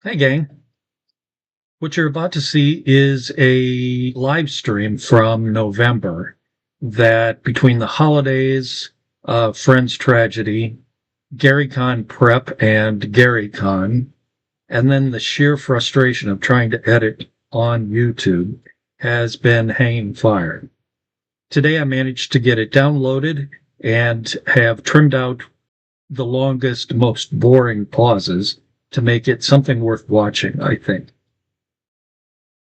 Hey, gang. What you're about to see is a live stream from November that between the holidays, Friends Tragedy, GaryCon Prep, and GaryCon, and then the sheer frustration of trying to edit on YouTube has been hanging fire. Today I managed to get it downloaded and have trimmed out the longest, most boring pauses to make it something worth watching, I think.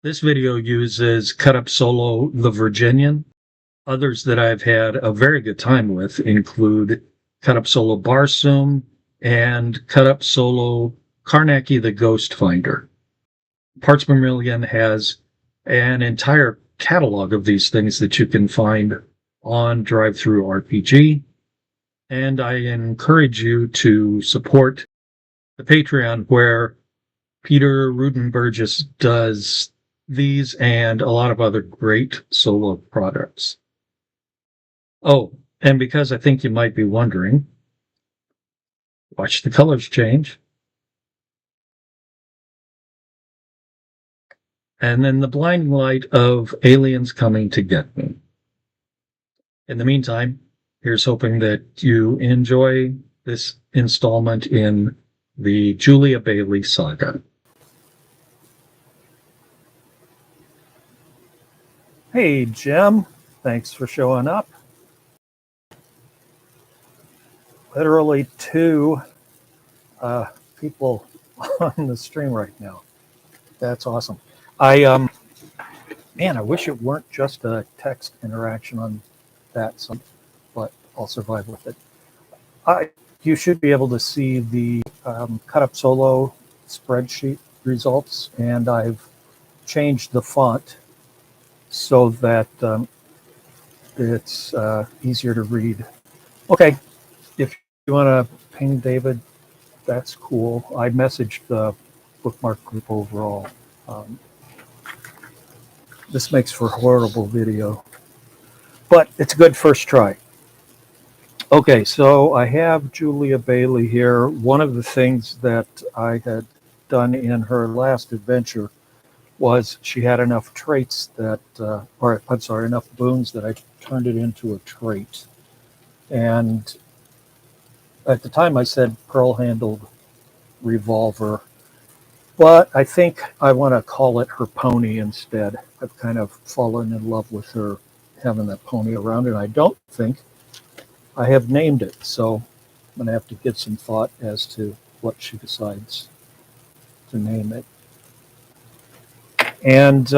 This video uses Cut Up Solo the Virginian. Others that I've had a very good time with include Cut Up Solo Barsoom and Cut Up Solo Karnaki the Ghost Finder. Parts Per Million has an entire catalog of these things that you can find on Drive-Thru RPG, and I encourage you to support the Patreon where Peter Rudenburgis does these and a lot of other great solo products. Oh, and because I think you might be wondering, watch the colors change. And then the blinding light of aliens coming to get me. In the meantime, here's hoping that you enjoy this installment in the Julia Baily saga. Hey, Jim. Thanks for showing up. Literally two people on the stream right now. That's awesome. Man, I wish it weren't just a text interaction on that, but I'll survive with it. You should be able to see the Cut Up Solo spreadsheet results, and I've changed the font so that it's easier to read. Okay, if you want to ping David, that's cool. I messaged the Bookmark group overall. This makes for horrible video, but it's a good first try. Okay, so I have Julia Baily here. One of the things that I had done in her last adventure was she had enough traits that, enough boons that I turned it into a trait. And at the time I said pearl-handled revolver, but I think I want to call it her pony instead. I've kind of fallen in love with her having that pony around, and I don't think I have named it. So I'm going to have to get some thought as to what she decides to name it. And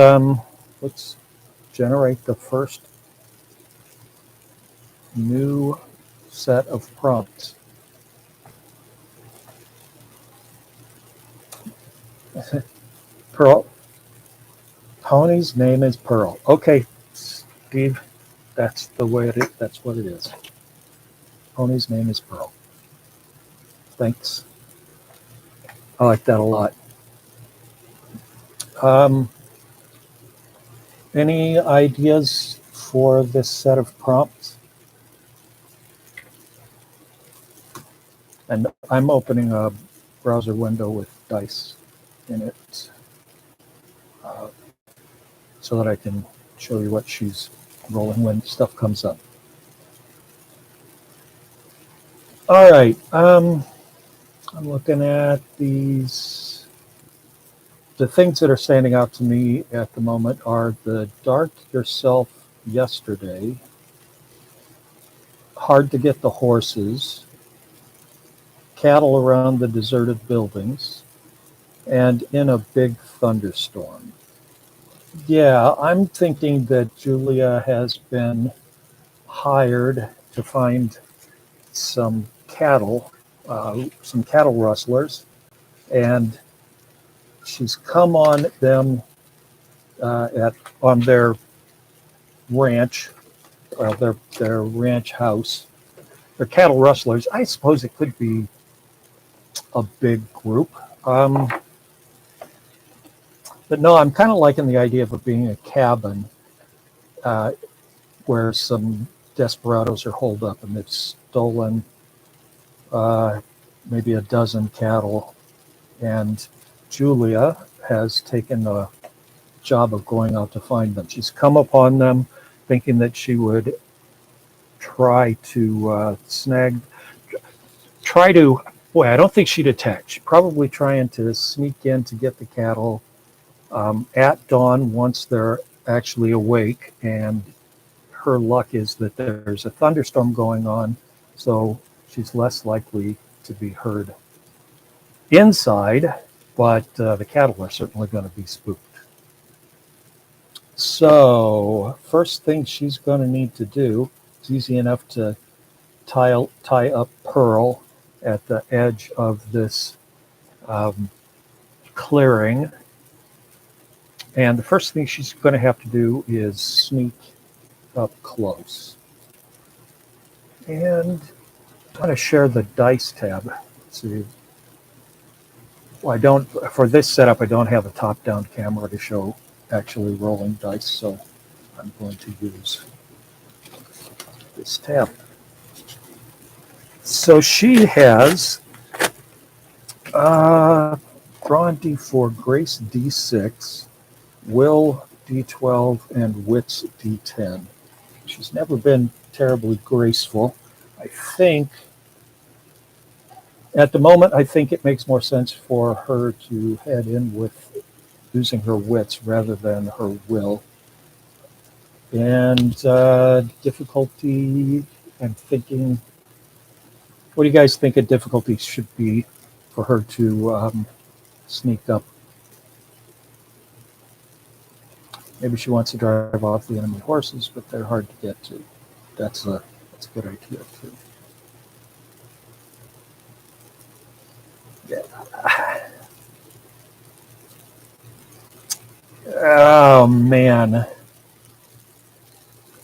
let's generate the first new set of prompts. Pearl. Pony's name is Pearl. Okay, Steve, that's the way it is. That's what it is. Pony's name is Pearl. Thanks. I like that a lot. Any ideas for this set of prompts? And I'm opening a browser window with dice in it so that I can show you what she's rolling when stuff comes up. All right, I'm looking at these. The things that are standing out to me at the moment are the Dark Yourself Yesterday, Hard to Get the Horses, Cattle Around the Deserted Buildings, and In a Big Thunderstorm. Yeah, I'm thinking that Julia has been hired to find some cattle rustlers, and she's come on them on their ranch, their ranch house. They're cattle rustlers. I suppose it could be a big group. But no, I'm kind of liking the idea of it being a cabin where some desperados are holed up and they've stolen maybe a dozen cattle, and Julia has taken the job of going out to find them. She's come upon them thinking that she would try to boy, I don't think she'd attack. She's probably trying to sneak in to get the cattle at dawn once they're actually awake. And her luck is that there's a thunderstorm going on, so she's less likely to be heard inside, but the cattle are certainly going to be spooked. So first thing she's going to need to do, it's easy enough to tie up Pearl at the edge of this clearing. And the first thing she's going to have to do is sneak up close. And I'm going to share the dice tab. Let's see. Well, for this setup, I don't have a top-down camera to show actually rolling dice, so I'm going to use this tab. So she has Brawn D4, Grace D6, Will D12, and Wits D10. She's never been terribly graceful. I think, at the moment, I think it makes more sense for her to head in with using her wits rather than her will. And difficulty, I'm thinking, what do you guys think a difficulty should be for her to sneak up? Maybe she wants to drive off the enemy horses, but they're hard to get to. That's a good idea too. Yeah. Oh man.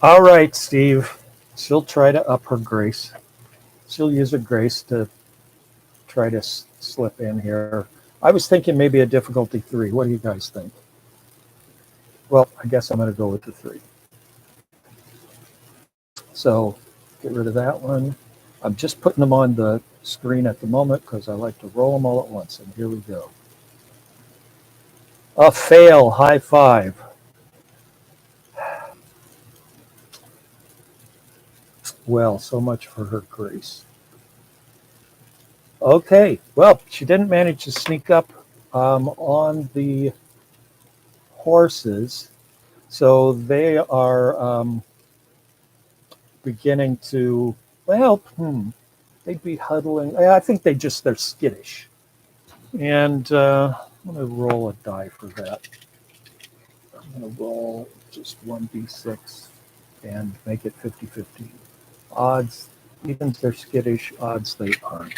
All right, Steve. She'll try to up her grace. She'll use her grace to try to slip in here. I was thinking maybe a difficulty 3. What do you guys think? Well, I guess I'm going to go with the 3. So get rid of that one. I'm just putting them on the screen at the moment because I like to roll them all at once. And here we go. A fail, high 5. Well, so much for her grace. Okay, well, she didn't manage to sneak up on the horses, so they are beginning to, well, they'd be huddling. I think they're skittish. And I'm going to roll a die for that. I'm going to roll just 1d6 and make it 50-50. Odds, even if they're skittish, odds they aren't.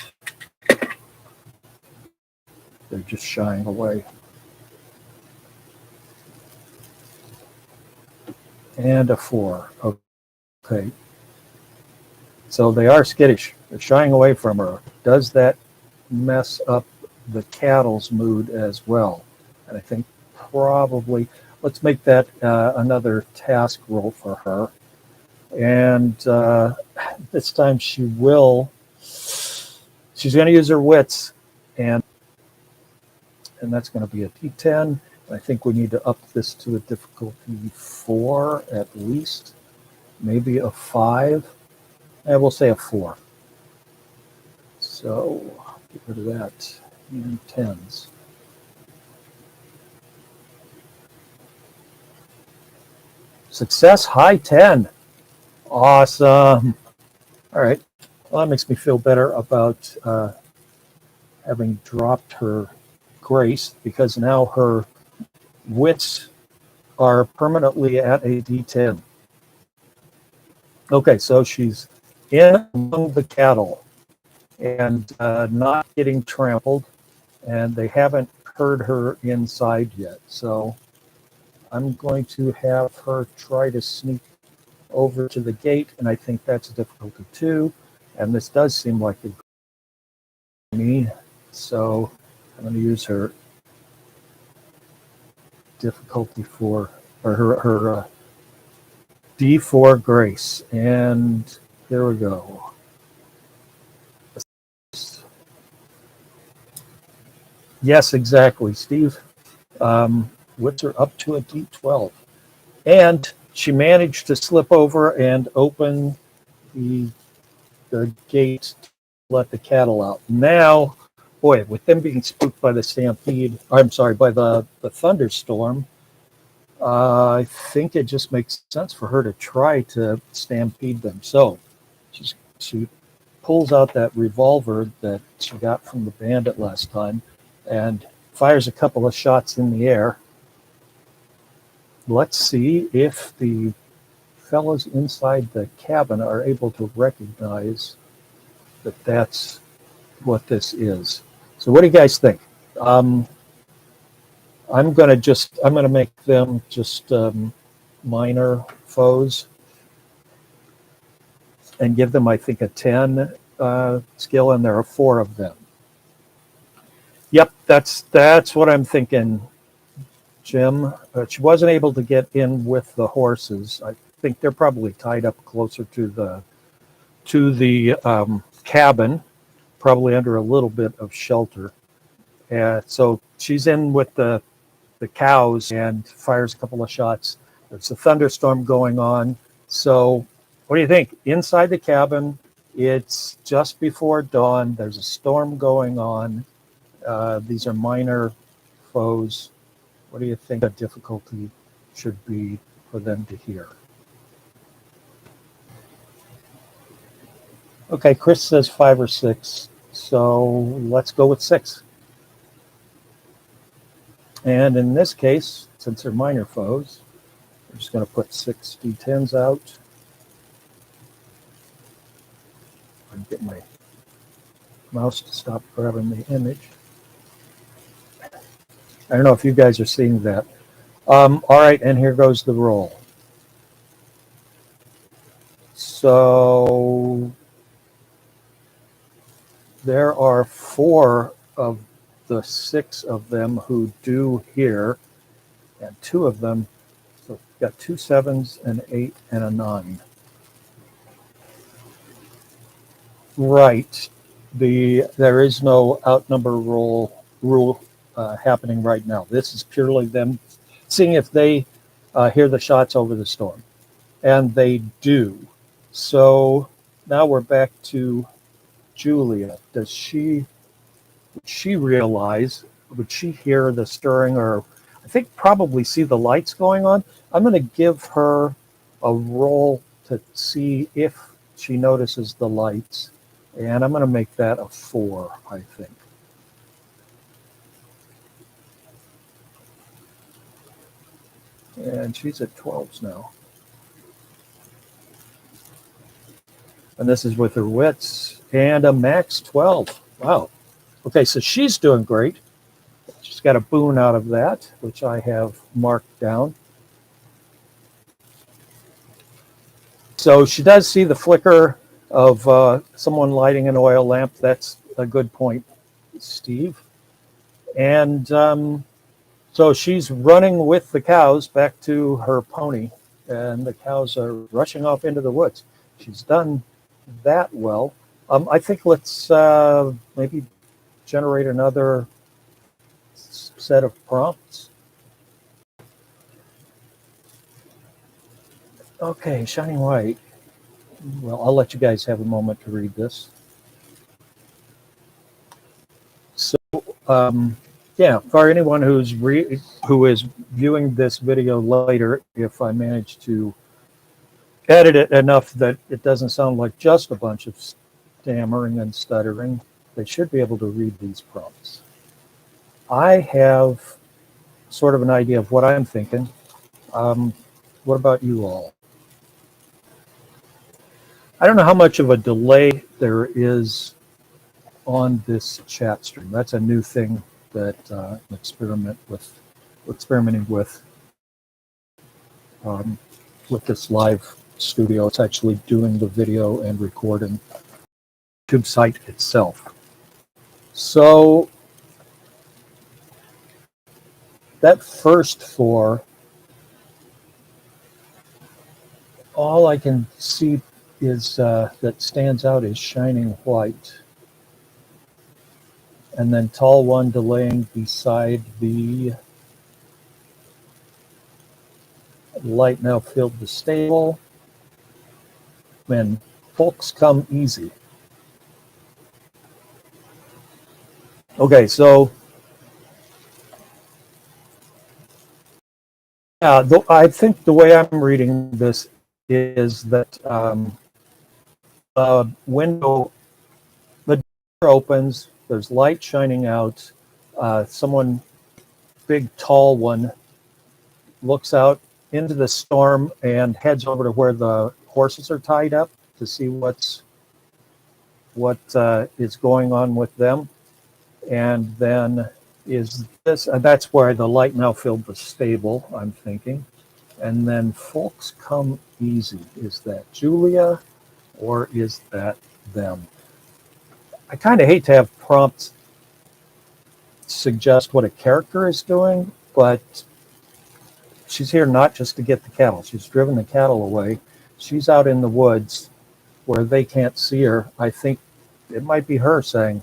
They're just shying away. And a 4. Okay. So they are skittish. They're shying away from her. Does that mess up the cattle's mood as well? And I think probably, let's make that another task roll for her. And this time she's going to use her wits, and that's going to be a D10. I think we need to up this to a difficulty 4 at least, maybe a 5. And we'll say a 4. So get rid of that. And 10s. Success, high 10. Awesome. All right. Well, that makes me feel better about having dropped her grace, because now her wits are permanently at a D10. Okay, so she's in among the cattle and not getting trampled, and they haven't heard her inside yet. So I'm going to have her try to sneak over to the gate, and I think that's a difficulty 2. And this does seem like a me, so I'm going to use her difficulty 4, or her D4 grace, and here we go. Yes, exactly, Steve. Whips her up to a D12. And she managed to slip over and open the, the gate to let the cattle out. Now, boy, with them being spooked by the stampede, I'm sorry, by the thunderstorm, I think it just makes sense for her to try to stampede them. So she pulls out that revolver that she got from the bandit last time and fires a couple of shots in the air. Let's see if the fellows inside the cabin are able to recognize that that's what this is. So what do you guys think? Um, I'm gonna make them just minor foes and give them, I think, a 10 skill, and there are 4 of them. Yep, that's what I'm thinking, Jim. She wasn't able to get in with the horses. I think they're probably tied up closer to the cabin, probably under a little bit of shelter. So she's in with the cows and fires a couple of shots. There's a thunderstorm going on. So what do you think? Inside the cabin, it's just before dawn. There's a storm going on. These are minor foes. What do you think the difficulty should be for them to hear? Okay, Chris says 5 or 6. So let's go with 6. And in this case, since they're minor foes, we're just going to put 6 D10s out. And get my mouse to stop grabbing the image. I don't know if you guys are seeing that. All right, and here goes the roll. So there are 4 of the 6 of them who do hear, and 2 of them. So we've got 2 7s, an 8, and a 9. Right. There is no outnumber rule happening right now. This is purely them seeing if they hear the shots over the storm, and they do. So now we're back to Julia. Would she realize? Would she hear the stirring, or I think probably see the lights going on? I'm going to give her a roll to see if she notices the lights. And I'm going to make that a 4, I think. And she's at 12s now. And this is with her wits. And a max 12. Wow. Okay, so she's doing great. She's got a boon out of that, which I have marked down. So she does see the flicker of someone lighting an oil lamp. That's a good point, Steve. And so she's running with the cows back to her pony, and the cows are rushing off into the woods. She's done that well. I think let's maybe generate another set of prompts. Okay, shining white. Well, I'll let you guys have a moment to read this. So, yeah, for anyone who is viewing this video later, if I manage to edit it enough that it doesn't sound like just a bunch of stammering and stuttering, they should be able to read these prompts. I have sort of an idea of what I'm thinking. What about you all? I don't know how much of a delay there is on this chat stream. That's a new thing that I'm experimenting with this live studio. It's actually doing the video and recording YouTube site itself. So that first 4, all I can see is that stands out is shining white. and then tall one laying beside the light now filled the stable. When folks come easy. Okay, so yeah, I think the way I'm reading this is that the window, the door opens, there's light shining out. Someone, big tall one, looks out into the storm and heads over to where the horses are tied up to see what is going on with them. And then is this, that's where the light now filled the stable, I'm thinking. And then folks come easy. Is that Julia or is that them? I kind of hate to have prompts suggest what a character is doing, but she's here not just to get the cattle. She's driven the cattle away. She's out in the woods where they can't see her. I think it might be her saying,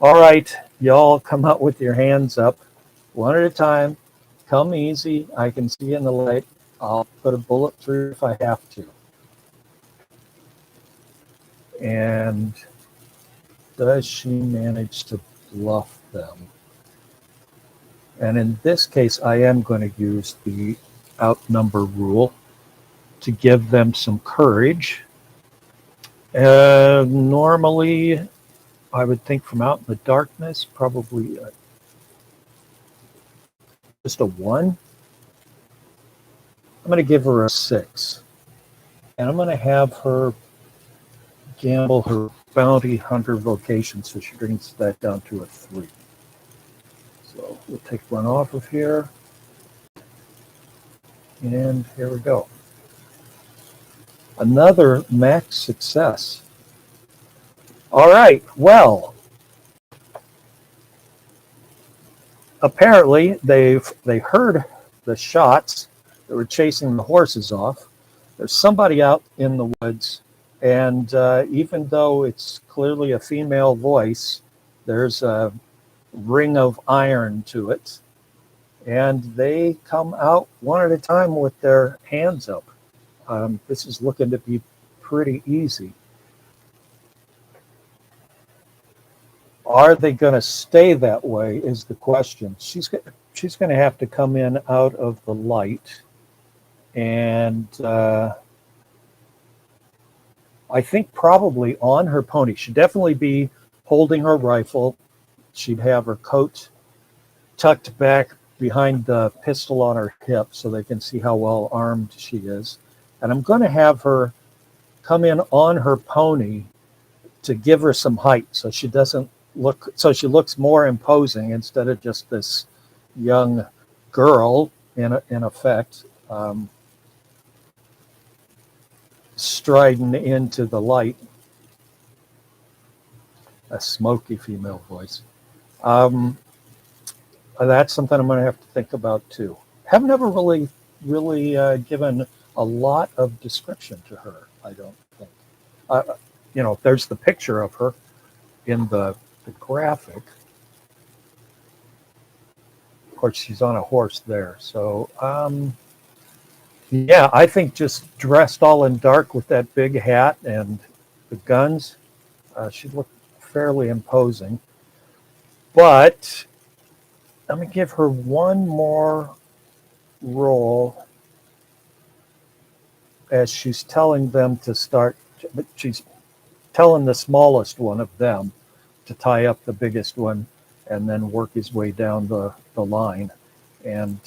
all right, y'all come out with your hands up one at a time. Come easy. I can see you in the light. I'll put a bullet through if I have to. And does she manage to bluff them? And in this case, I am going to use the outnumber rule to give them some courage. Normally, I would think from out in the darkness, probably just a 1. I'm going to give her a 6. And I'm going to have her gamble her bounty hunter vocation, so she brings that down to a 3. So we'll take one off of here. And here we go. Another max success. All right, well, apparently they heard the shots that were chasing the horses off. There's somebody out in the woods, and even though it's clearly a female voice, there's a ring of iron to it, and they come out one at a time with their hands up. This is looking to be pretty easy. Are they going to stay that way is the question. She's going to have to come in out of the light, and I think probably on her pony. She'd definitely be holding her rifle. She'd have her coat tucked back behind the pistol on her hip so they can see how well armed she is. And I'm going to have her come in on her pony to give her some height so she doesn't look, so she looks more imposing instead of just this young girl in effect, striding into the light. A smoky female voice. That's something I'm going to have to think about too. Have never really given a lot of description to her, I don't think. There's the picture of her in the graphic. Of course, she's on a horse there. So, yeah, I think just dressed all in dark with that big hat and the guns, she'd look fairly imposing. But let me give her one more roll as she's telling them to start. She's telling the smallest one of them to tie up the biggest one and then work his way down the line. And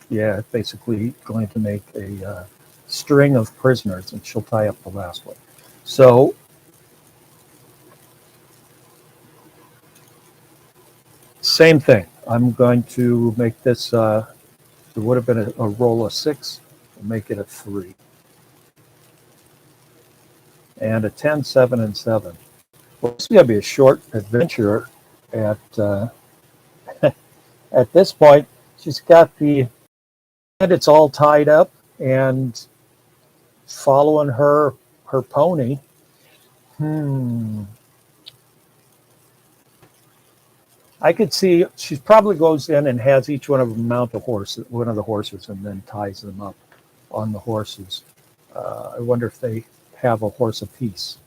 yeah, basically going to make a string of prisoners, and she'll tie up the last one. So same thing. I'm going to make this, it would have been a roll of 6, we'll make it a 3. And a 10, 7, and 7. Well, it's going to be a short adventure at at this point. She's got it's all tied up and following her pony. I could see she probably goes in and has each one of them mount a horse, one of the horses, and then ties them up on the horses. I wonder if they have a horse apiece.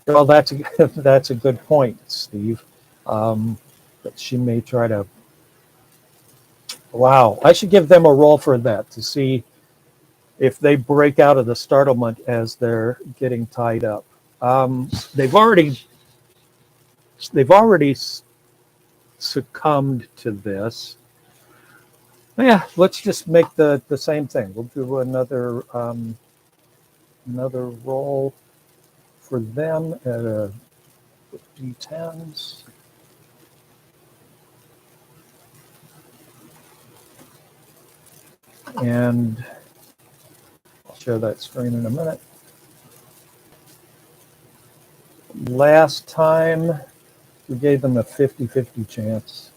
Well, that's a, that's a good point, Steve. But she may try to. Wow, I should give them a roll for that to see if they break out of the startlement as they're getting tied up. They've already succumbed to this. Yeah, let's just make the same thing. We'll do another roll for them at a d10s. And I'll share that screen in a minute. Last time we gave them a 50-50 chance.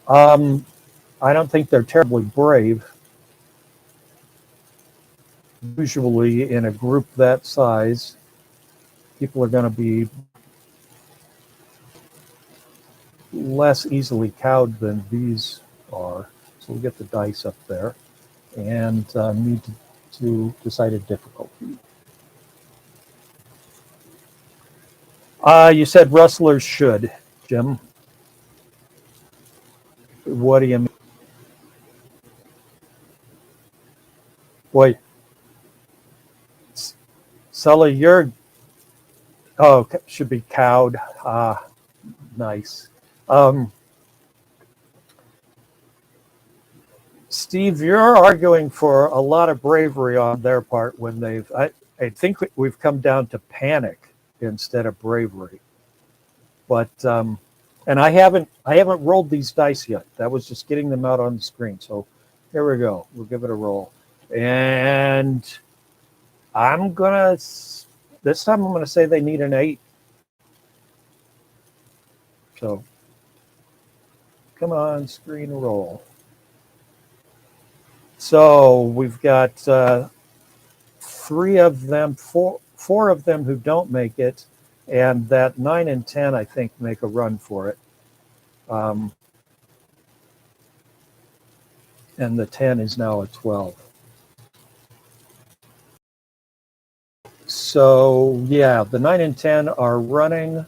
I don't think they're terribly brave. Usually in a group that size, people are going to be less easily cowed than these are. So we'll get the dice up there and need to decide a difficulty. You said Rustlers should, Jim. What do you mean? Boy, Sully, you're, oh, should be cowed. Nice. Steve, you're arguing for a lot of bravery on their part when I think we've come down to panic instead of bravery. But and I haven't rolled these dice yet. That was just getting them out on the screen. So here we go. We'll give it a roll. And this time I'm gonna say they need an 8. So come on, screen roll. So we've got 3 of them, four of them who don't make it, and that 9 and 10 I think make a run for it. And the 10 is now a 12. So yeah, the 9 and 10 are running.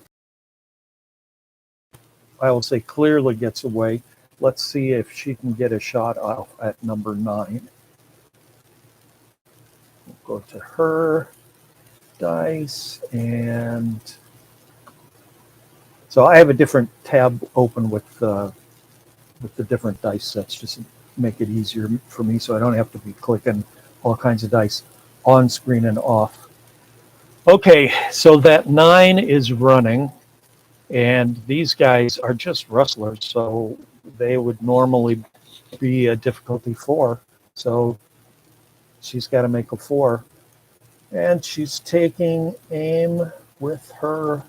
I will say clearly gets away. Let's see if she can get a shot off at number 9. We'll go to her dice, and so I have a different tab open with the different dice sets just to make it easier for me, so I don't have to be clicking all kinds of dice on screen and off. Okay, so that 9 is running, and these guys are just rustlers, so they would normally be a difficulty 4. So she's got to make a 4. And she's taking aim with her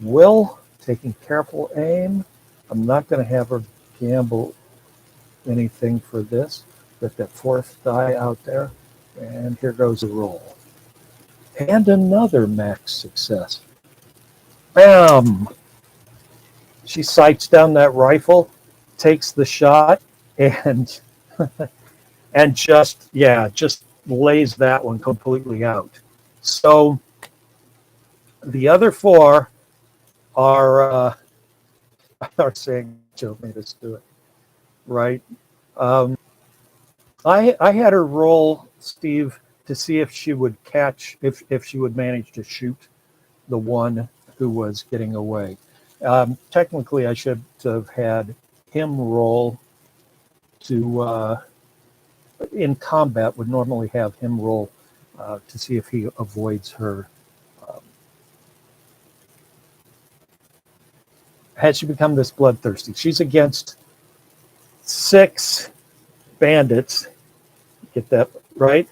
will, taking careful aim. I'm not going to have her gamble anything for this. Got that 4th die out there. And here goes the roll. And another max success. Bam! She sights down that rifle, takes the shot, and and just lays that one completely out. So the other 4 are saying, Joe made us do it, right? I had her roll, Steve, to see if she would catch, if she would manage to shoot the one who was getting away. Technically, I should have had him roll to, in combat, would normally have him roll to see if he avoids her. Had she become this bloodthirsty? She's against 6 bandits. Get that right?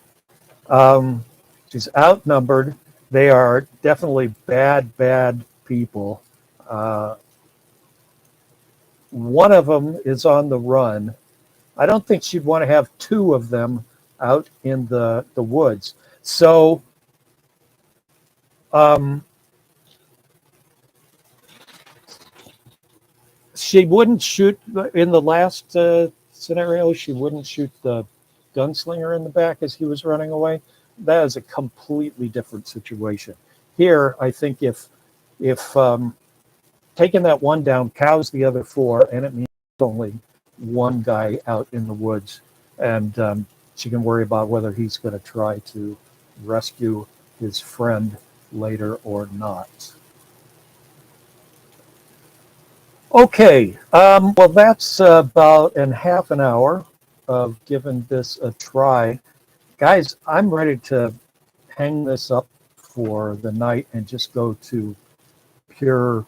She's outnumbered. They are definitely bad people. One of them is on the run. I don't think she'd want to have 2 of them out in the woods. So Um, she wouldn't shoot in the last scenario. She wouldn't shoot the gunslinger in the back as he was running away. That is a completely different situation. Here, I think if taking that one down cows the other four, and it means only one guy out in the woods, and she can worry about whether he's going to try to rescue his friend later or not. Okay, well, that's about in half an hour of giving this a try. Guys, I'm ready to hang this up for the night and just go to pure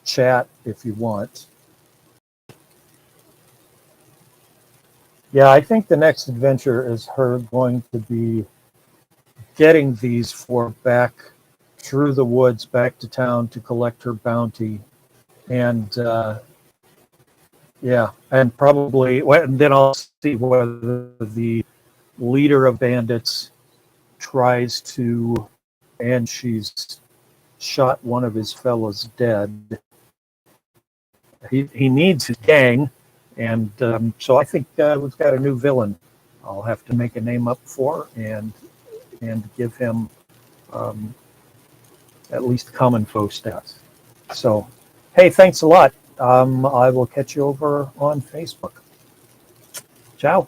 chat if you want. Yeah, I think the next adventure is her going to be getting these four back through the woods back to town to collect her bounty. And yeah, and probably, and then I'll see whether the leader of bandits tries to, and she's shot one of his fellows dead. He needs his gang, and so I think we've got a new villain. I'll have to make a name up for and give him at least common foe stats. So, hey, thanks a lot. I will catch you over on Facebook. Ciao.